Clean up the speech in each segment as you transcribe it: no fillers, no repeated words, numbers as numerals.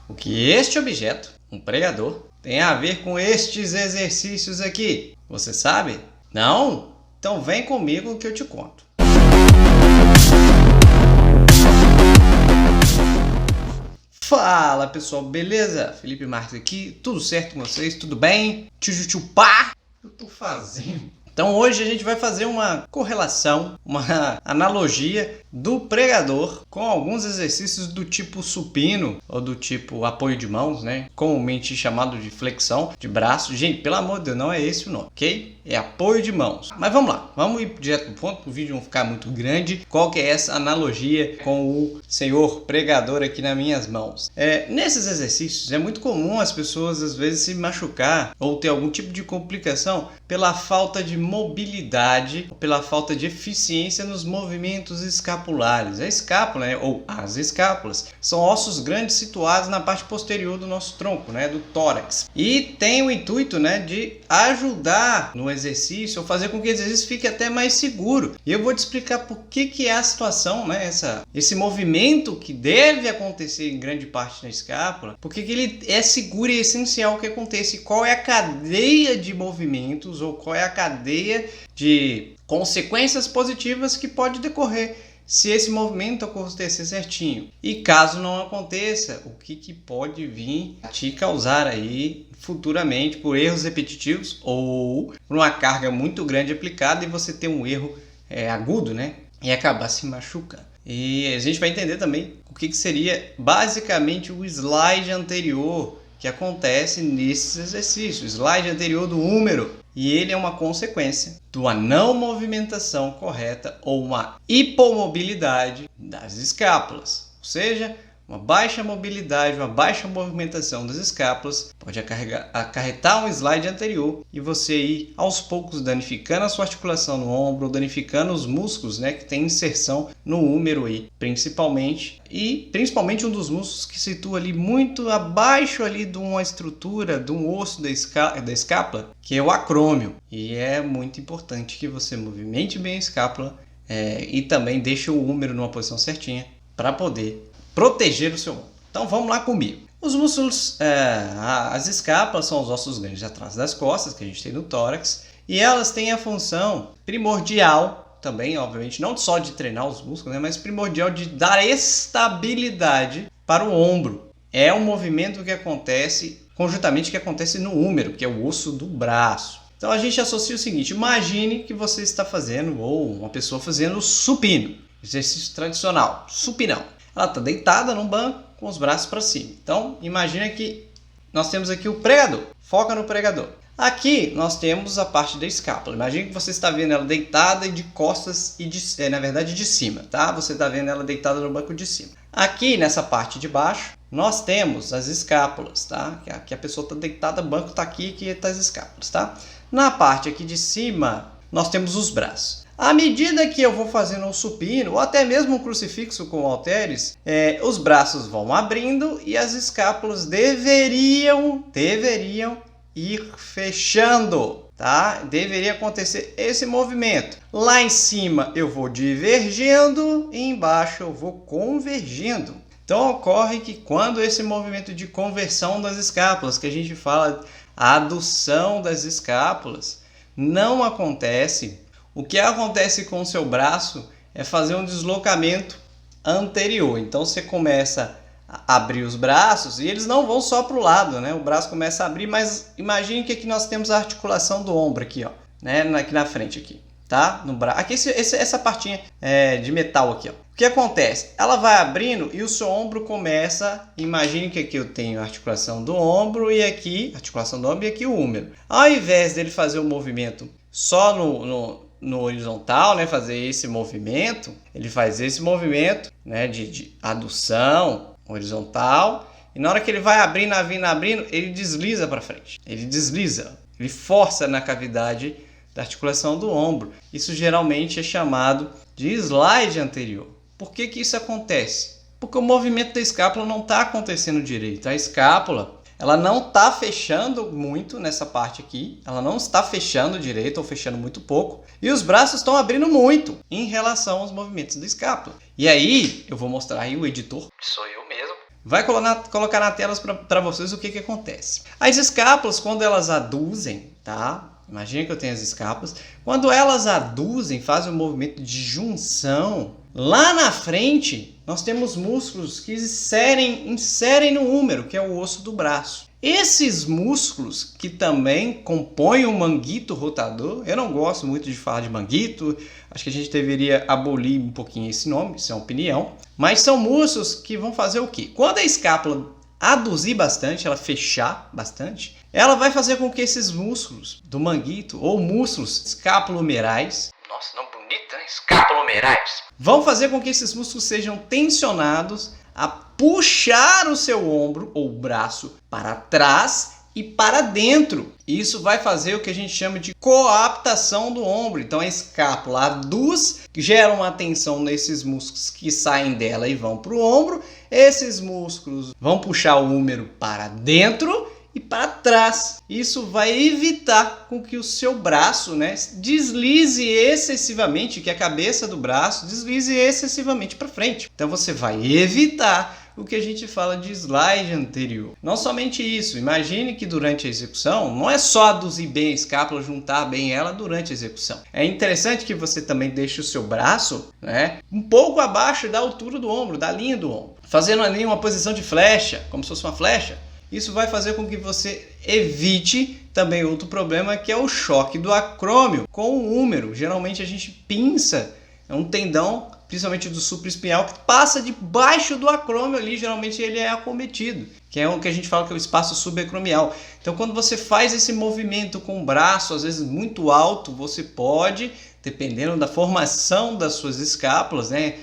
o que este objeto, um pregador, tem a ver com estes exercícios aqui. Você sabe? Não? Então vem comigo que eu te conto. Fala pessoal, beleza? Felipe Marques aqui, tudo certo com vocês? Tudo bem? Tchutchupá? O que eu tô fazendo? Então hoje a gente vai fazer uma correlação, uma analogia do pregador com alguns exercícios do tipo supino ou do tipo apoio de mãos, né? Comumente chamado de flexão de braço. Gente, pelo amor de Deus, não é esse o nome, ok? É apoio de mãos. Mas vamos lá, vamos ir direto no ponto, para o vídeo não ficar muito grande. Qual que é essa analogia com o senhor pregador aqui nas minhas mãos? Nesses exercícios é muito comum as pessoas às vezes se machucar ou ter algum tipo de complicação pela falta de mobilidade ou pela falta de eficiência nos movimentos escapulares. A escápula, né, ou as escápulas, são ossos grandes situados na parte posterior do nosso tronco, né, do tórax. E tem o intuito, né, de ajudar no exercício ou fazer com que o exercício fique até mais seguro. E eu vou te explicar por que é a situação, né, esse movimento que deve acontecer em grande parte na escápula, porque que ele é seguro e essencial que aconteça, e qual é a cadeia de movimentos ou qual é a cadeia de consequências positivas que pode decorrer se esse movimento acontecer certinho. E caso não aconteça, o que pode vir a te causar aí futuramente por erros repetitivos ou por uma carga muito grande aplicada e você ter um erro agudo, né? E acabar se machucando. E a gente vai entender também o que seria basicamente o slide anterior que acontece nesses exercícios, o slide anterior do húmero. E ele é uma consequência de uma não movimentação correta ou uma hipomobilidade das escápulas. Ou seja, uma baixa mobilidade, uma baixa movimentação das escápulas pode acarretar um slide anterior e você ir aos poucos danificando a sua articulação no ombro, danificando os músculos, né, que tem inserção no húmero aí, principalmente. E principalmente um dos músculos que situa ali muito abaixo ali de uma estrutura, de um osso da escápula, que é o acrômio. E é muito importante que você movimente bem a escápula e também deixe o húmero numa posição certinha para poder proteger o seu ombro. Então vamos lá comigo. Os músculos, as escápulas são os ossos grandes atrás das costas que a gente tem no tórax e elas têm a função primordial também, obviamente, não só de treinar os músculos, né, mas primordial de dar estabilidade para o ombro. É um movimento que acontece conjuntamente que acontece no húmero, que é o osso do braço. Então a gente associa o seguinte: imagine que você está fazendo ou uma pessoa fazendo supino, exercício tradicional, supinão. Ela está deitada num banco com os braços para cima. Então, imagina que nós temos aqui o pregador. Foca no pregador. Aqui nós temos a parte da escápula. Imagina que você está vendo ela deitada e de costas e na verdade de cima, tá? Você está vendo ela deitada no banco de cima. Aqui nessa parte de baixo nós temos as escápulas, tá? Que a pessoa está deitada, o banco está aqui e aqui está as escápulas, tá? Na parte aqui de cima nós temos os braços. À medida que eu vou fazendo um supino, ou até mesmo um crucifixo com halteres, os braços vão abrindo e as escápulas deveriam ir fechando, tá? Deveria acontecer esse movimento. Lá em cima eu vou divergindo e embaixo eu vou convergindo. Então ocorre que quando esse movimento de conversão das escápulas, que a gente fala a adução das escápulas, não acontece, o que acontece com o seu braço é fazer um deslocamento anterior. Então você começa a abrir os braços e eles não vão só para o lado, né? O braço começa a abrir, mas imagine que aqui nós temos a articulação do ombro aqui, ó, né? Aqui na frente aqui, tá? No braço. Aqui essa partinha de metal aqui, ó. O que acontece? Ela vai abrindo e o seu ombro começa. Imagine que aqui eu tenho a articulação do ombro e aqui articulação do ombro e aqui o húmero. Ao invés dele fazer o movimento só no horizontal, né, fazer esse movimento, ele faz esse movimento, né, de adução horizontal, e na hora que ele vai abrindo, ele desliza para frente, ele força na cavidade da articulação do ombro. Isso geralmente é chamado de slide anterior. Por que isso acontece? Porque o movimento da escápula não está acontecendo direito. A escápula, ela não está fechando muito nessa parte aqui, ela não está fechando direito ou fechando muito pouco, e os braços estão abrindo muito em relação aos movimentos da escápula. E aí, eu vou mostrar aí o editor, que sou eu mesmo, vai colocar na tela para vocês o que acontece. As escápulas, quando elas aduzem, tá? Imagina que eu tenho as escápulas. Quando elas aduzem, fazem um movimento de junção, lá na frente nós temos músculos que inserem no húmero, que é o osso do braço. Esses músculos que também compõem o manguito rotador, eu não gosto muito de falar de manguito, acho que a gente deveria abolir um pouquinho esse nome, isso é uma opinião, mas são músculos que vão fazer o quê? Quando a escápula aduzir bastante, ela fechar bastante, ela vai fazer com que esses músculos do manguito ou músculos escapulomerais, nossa, não bonito, né? Escapulomerais, vão fazer com que esses músculos sejam tensionados a puxar o seu ombro ou braço para trás e para dentro. Isso vai fazer o que a gente chama de coaptação do ombro. Então a escápula aduz, gera uma tensão nesses músculos que saem dela e vão para o ombro. Esses músculos vão puxar o húmero para dentro e para trás. Isso vai evitar com que o seu braço, né, deslize excessivamente, que a cabeça do braço deslize excessivamente para frente. Então você vai evitar o que a gente fala de slide anterior. Não somente isso, imagine que durante a execução, não é só aduzir bem a escápula, juntar bem ela durante a execução. É interessante que você também deixe o seu braço, né, um pouco abaixo da altura do ombro, da linha do ombro, fazendo ali uma posição de flecha, como se fosse uma flecha. Isso vai fazer com que você evite também outro problema, que é o choque do acrômio com o húmero. Geralmente a gente pinça um tendão, principalmente do supraespinhal, que passa debaixo do acrômio ali, geralmente ele é acometido, que é o que a gente fala que é o espaço subacromial. Então quando você faz esse movimento com o braço, às vezes muito alto, você pode, dependendo da formação das suas escápulas, né,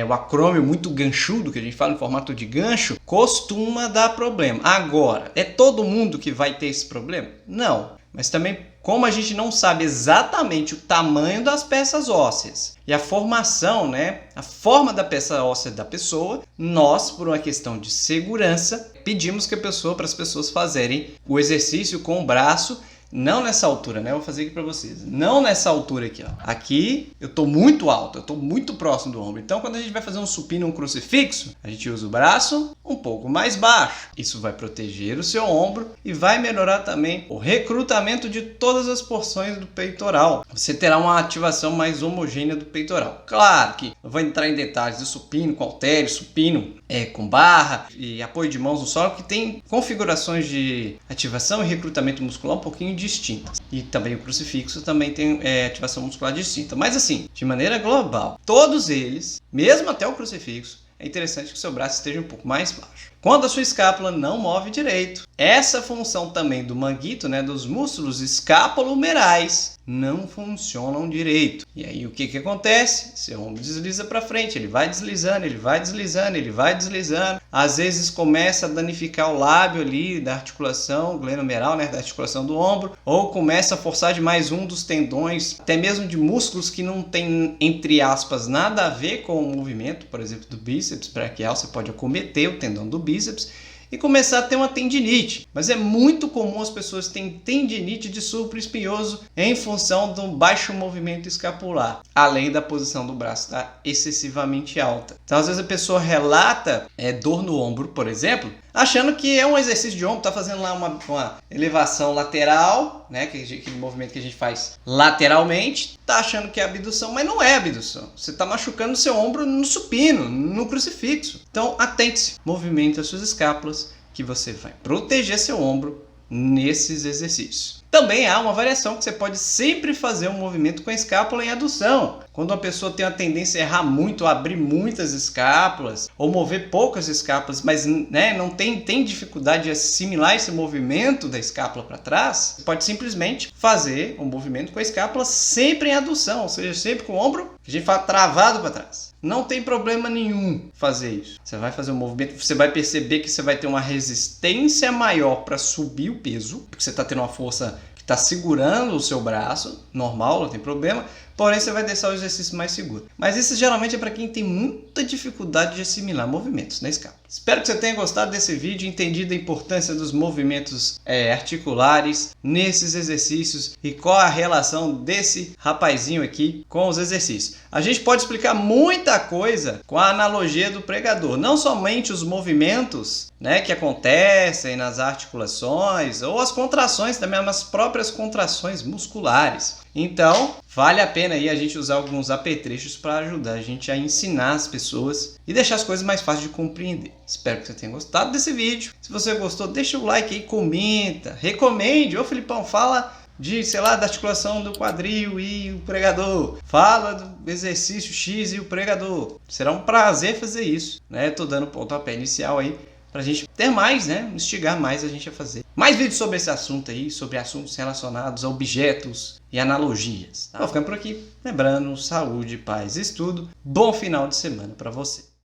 o acrômio muito ganchudo, que a gente fala em formato de gancho, costuma dar problema. Agora, é todo mundo que vai ter esse problema? Não, mas também como a gente não sabe exatamente o tamanho das peças ósseas e a formação, né, a forma da peça óssea da pessoa, nós, por uma questão de segurança, pedimos que para as pessoas fazerem o exercício com o braço, não nessa altura, né? Eu vou fazer aqui para vocês. Não nessa altura aqui, ó. Aqui eu tô muito alto, eu tô muito próximo do ombro. Então, quando a gente vai fazer um supino, um crucifixo, a gente usa o braço um pouco mais baixo. Isso vai proteger o seu ombro e vai melhorar também o recrutamento de todas as porções do peitoral. Você terá uma ativação mais homogênea do peitoral. Claro que eu vou entrar em detalhes de supino com halter, supino com barra e apoio de mãos no solo, que tem configurações de ativação e recrutamento muscular um pouquinho distintas. E também o crucifixo também tem ativação muscular distinta. Mas assim, de maneira global, todos eles, mesmo até o crucifixo, é interessante que o seu braço esteja um pouco mais baixo. Quando a sua escápula não move direito, essa função também do manguito, né, dos músculos escapulomerais, não funcionam direito. E aí o que acontece? Seu ombro desliza para frente, ele vai deslizando, ele vai deslizando, ele vai deslizando. Às vezes começa a danificar o lábio ali da articulação glenomeral, né, da articulação do ombro, ou começa a forçar demais um dos tendões, até mesmo de músculos que não tem, entre aspas, nada a ver com o movimento, por exemplo, do bíceps braquial. Você pode acometer o tendão do bíceps e começar a ter uma tendinite. Mas é muito comum as pessoas terem tendinite de supraespinhoso em função do baixo movimento escapular, além da posição do braço estar excessivamente alta. Então, às vezes a pessoa relata dor no ombro, por exemplo, achando que é um exercício de ombro, está fazendo lá uma elevação lateral, né, aquele movimento que a gente faz lateralmente, está achando que é abdução, mas não é abdução. Você está machucando o seu ombro no supino, no crucifixo. Então, atente-se, movimente as suas escápulas, que você vai proteger seu ombro nesses exercícios. Também há uma variação que você pode sempre fazer um movimento com a escápula em adução. Quando uma pessoa tem a tendência a errar muito, a abrir muitas escápulas, ou mover poucas escápulas, mas não tem dificuldade de assimilar esse movimento da escápula para trás, você pode simplesmente fazer um movimento com a escápula sempre em adução, ou seja, sempre com o ombro, que a gente fala, travado para trás. Não tem problema nenhum fazer isso. Você vai fazer um movimento, você vai perceber que você vai ter uma resistência maior para subir o peso, porque você está tendo uma força que está segurando o seu braço, normal, não tem problema. porém você vai deixar o exercício mais seguro. Mas isso geralmente é para quem tem muita dificuldade de assimilar movimentos na escala. Espero que você tenha gostado desse vídeo, entendido a importância dos movimentos articulares nesses exercícios e qual a relação desse rapazinho aqui com os exercícios. A gente pode explicar muita coisa com a analogia do pregador, não somente os movimentos, né, que acontecem nas articulações ou as contrações também, as próprias contrações musculares. Então, vale a pena aí a gente usar alguns apetrechos para ajudar a gente a ensinar as pessoas e deixar as coisas mais fáceis de compreender. Espero que você tenha gostado desse vídeo. Se você gostou, deixa o like aí, comenta, recomende. Ô Filipão, fala de, sei lá, da articulação do quadril e o pregador. Fala do exercício X e o pregador. Será um prazer fazer isso, né? Tô dando o pontapé inicial aí pra gente ter mais, né? Instigar mais a gente a fazer mais vídeos sobre esse assunto aí, sobre assuntos relacionados a objetos e analogias. Tá? Vou ficando por aqui. Lembrando, saúde, paz e estudo. Bom final de semana para você.